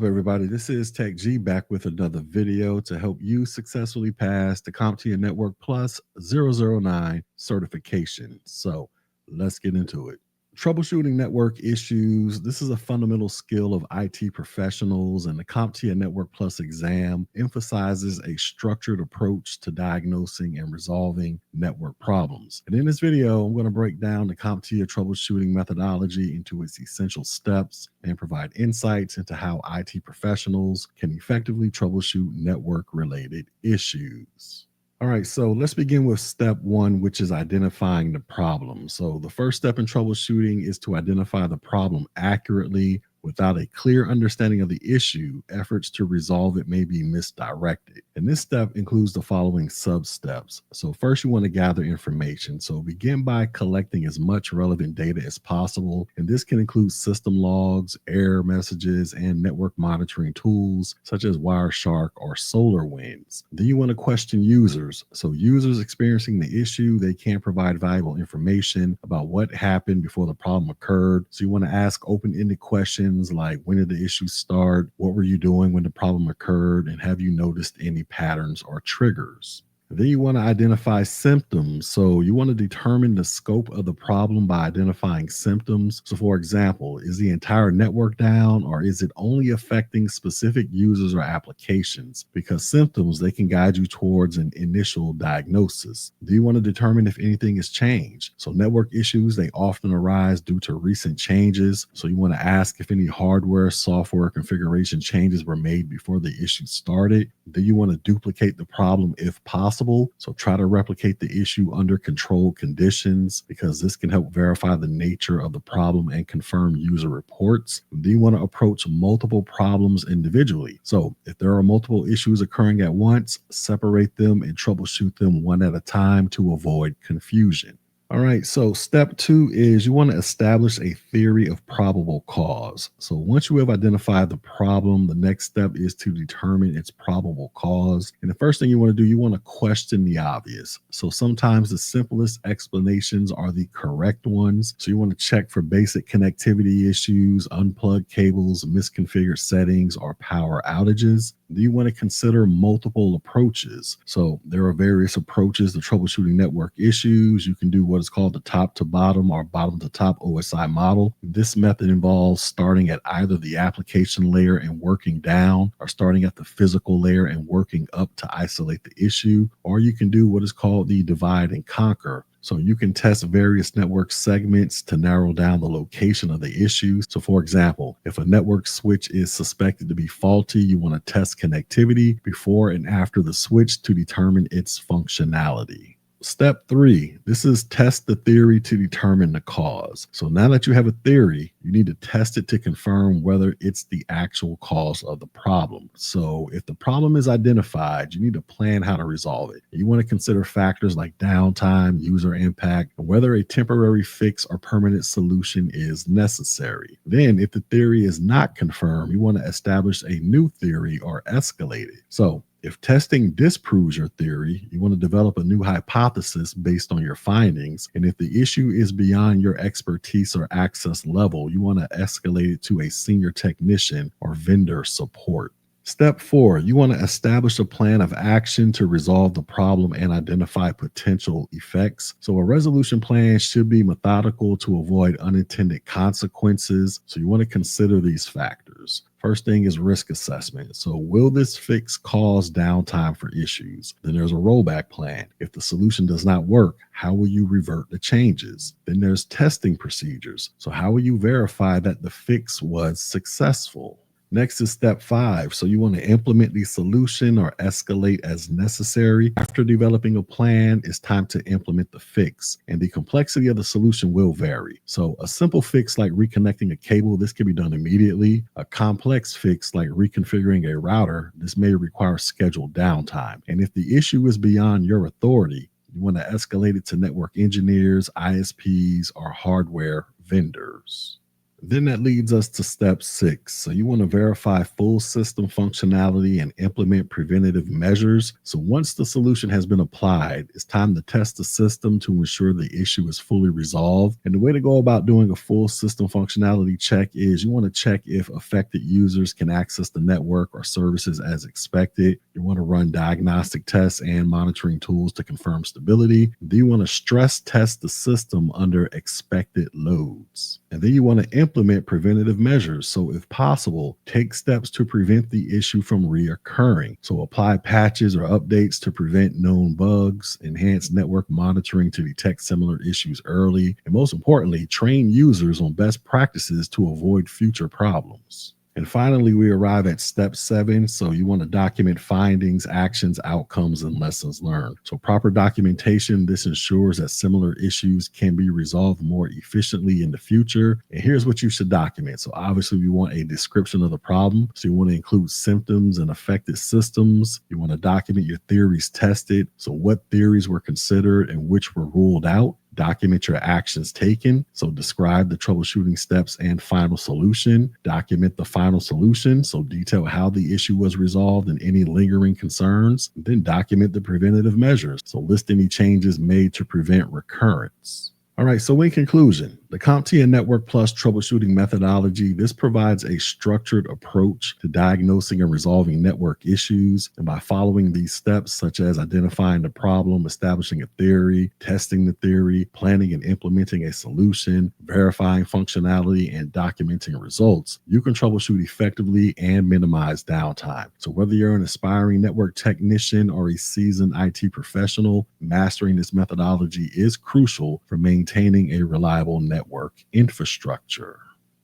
everybody? This is Tech G back with another video to help you successfully pass the CompTIA Network Plus 009 certification. So let's get into it. Troubleshooting network issues. This is a fundamental skill of IT professionals, and the CompTIA Network Plus exam emphasizes a structured approach to diagnosing and resolving network problems. And in this video, I'm going to break down the CompTIA troubleshooting methodology into its essential steps and provide insights into how IT professionals can effectively troubleshoot network-related issues. All right, so let's begin with step one, which is identifying the problem. So the first step in troubleshooting is to identify the problem accurately. Without a clear understanding of the issue, efforts to resolve it may be misdirected. And this step includes the following sub-steps. So first, you want to gather information. So begin by collecting as much relevant data as possible. And this can include system logs, error messages, and network monitoring tools such as Wireshark or SolarWinds. Then you want to question users. So users experiencing the issue, they can provide valuable information about what happened before the problem occurred. So you want to ask open-ended questions like, when did the issue start? What were you doing when the problem occurred? And have you noticed any patterns or triggers? Then you want to identify symptoms. So you want to determine the scope of the problem by identifying symptoms. So for example, is the entire network down, or is it only affecting specific users or applications? Because symptoms, they can guide you towards an initial diagnosis. Do you want to determine if anything has changed? So network issues, they often arise due to recent changes. So you want to ask if any hardware, software configuration changes were made before the issue started. Do you want to duplicate the problem if possible? So try to replicate the issue under controlled conditions, because this can help verify the nature of the problem and confirm user reports. Do you want to approach multiple problems individually? So if there are multiple issues occurring at once, separate them and troubleshoot them one at a time to avoid confusion. All right, so step two is you want to establish a theory of probable cause. So once you have identified the problem, the next step is to determine its probable cause. And the first thing you want to do, you want to question the obvious. So sometimes the simplest explanations are the correct ones. So you want to check for basic connectivity issues, unplugged cables, misconfigured settings, or power outages. Do you want to consider multiple approaches? So there are various approaches to troubleshooting network issues. You can do what is called the top to bottom or bottom to top OSI model. This method involves starting at either the application layer and working down, or starting at the physical layer and working up to isolate the issue. Or you can do what is called the divide and conquer. So you can test various network segments to narrow down the location of the issue. So for example, if a network switch is suspected to be faulty, you want to test connectivity before and after the switch to determine its functionality. Step three, this is test the theory to determine the cause. So now that you have a theory, you need to test it to confirm whether it's the actual cause of the problem. So if the problem is identified, you need to plan how to resolve it. You want to consider factors like downtime, user impact, and whether a temporary fix or permanent solution is necessary. Then if the theory is not confirmed, you want to establish a new theory or escalate it. So if testing disproves your theory, you want to develop a new hypothesis based on your findings. And if the issue is beyond your expertise or access level, you want to escalate it to a senior technician or vendor support. Step four, you want to establish a plan of action to resolve the problem and identify potential effects. So a resolution plan should be methodical to avoid unintended consequences. So you want to consider these factors. First thing is risk assessment. So will this fix cause downtime for issues? Then there's a rollback plan. If the solution does not work, how will you revert the changes? Then there's testing procedures. So how will you verify that the fix was successful? Next is step five. So you want to implement the solution or escalate as necessary. After developing a plan, it's time to implement the fix, and the complexity of the solution will vary. So a simple fix like reconnecting a cable, this can be done immediately. A complex fix like reconfiguring a router, this may require scheduled downtime. And if the issue is beyond your authority, you want to escalate it to network engineers, ISPs, or hardware vendors. Then that leads us to step 6. So you want to verify full system functionality and implement preventative measures. So once the solution has been applied, it's time to test the system to ensure the issue is fully resolved. And the way to go about doing a full system functionality check is you want to check if affected users can access the network or services as expected. You want to run diagnostic tests and monitoring tools to confirm stability. Then you want to stress test the system under expected loads. And then you want to implement preventative measures. So if possible, take steps to prevent the issue from reoccurring. So apply patches or updates to prevent known bugs, enhance network monitoring to detect similar issues early, and most importantly, train users on best practices to avoid future problems. And finally, we arrive at step 7. So you want to document findings, actions, outcomes, and lessons learned. So proper documentation, this ensures that similar issues can be resolved more efficiently in the future. And here's what you should document. So obviously we want a description of the problem. So you want to include symptoms and affected systems. You want to document your theories tested. So what theories were considered and which were ruled out. Document your actions taken. So describe the troubleshooting steps and final solution. Document the final solution. So detail how the issue was resolved and any lingering concerns. Then document the preventative measures. So list any changes made to prevent recurrence. All right, so in conclusion, the CompTIA Network Plus troubleshooting methodology, this provides a structured approach to diagnosing and resolving network issues. And by following these steps, such as identifying the problem, establishing a theory, testing the theory, planning and implementing a solution, verifying functionality, and documenting results, you can troubleshoot effectively and minimize downtime. So whether you're an aspiring network technician or a seasoned IT professional, mastering this methodology is crucial for maintaining a reliable network infrastructure.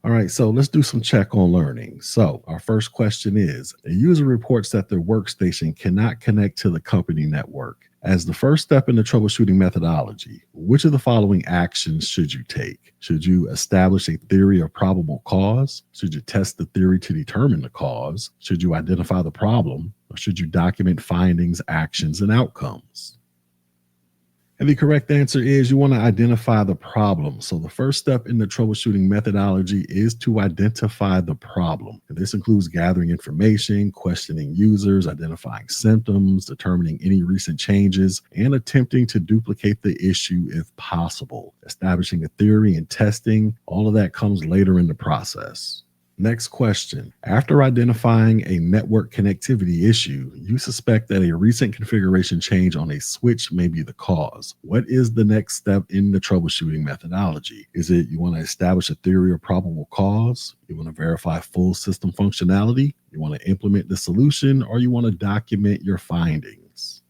All right, so let's do some check on learning. So our first question is, a user reports that their workstation cannot connect to the company network. As the first step in the troubleshooting methodology, which of the following actions should you take? Should you establish a theory of probable cause? Should you test the theory to determine the cause? Should you identify the problem? Or should you document findings, actions, and outcomes? And the correct answer is you want to identify the problem. So the first step in the troubleshooting methodology is to identify the problem. And this includes gathering information, questioning users, identifying symptoms, determining any recent changes, and attempting to duplicate the issue if possible. Establishing a theory and testing, all of that comes later in the process. Next question. After identifying a network connectivity issue, you suspect that a recent configuration change on a switch may be the cause. What is the next step in the troubleshooting methodology? Is it you want to establish a theory of probable cause? You want to verify full system functionality? You want to implement the solution? Or you want to document your findings?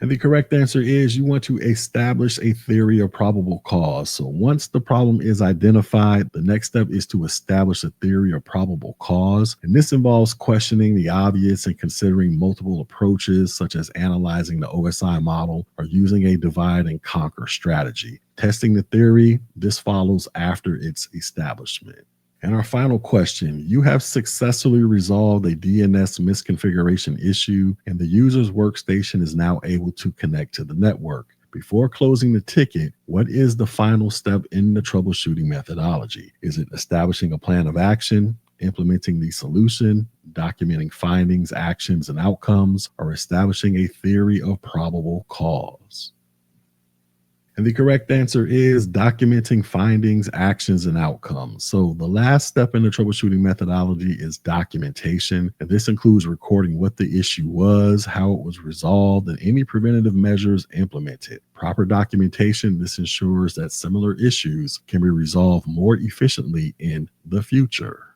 And the correct answer is you want to establish a theory of probable cause. So once the problem is identified, the next step is to establish a theory of probable cause. And this involves questioning the obvious and considering multiple approaches, such as analyzing the OSI model or using a divide and conquer strategy. Testing the theory, this follows after its establishment. And our final question, you have successfully resolved a DNS misconfiguration issue and the user's workstation is now able to connect to the network. Before closing the ticket, what is the final step in the troubleshooting methodology? Is it establishing a plan of action, implementing the solution, documenting findings, actions, and outcomes, or establishing a theory of probable cause? And the correct answer is documenting findings, actions, and outcomes. So the last step in the troubleshooting methodology is documentation. And this includes recording what the issue was, how it was resolved, and any preventative measures implemented. Proper documentation, this ensures that similar issues can be resolved more efficiently in the future.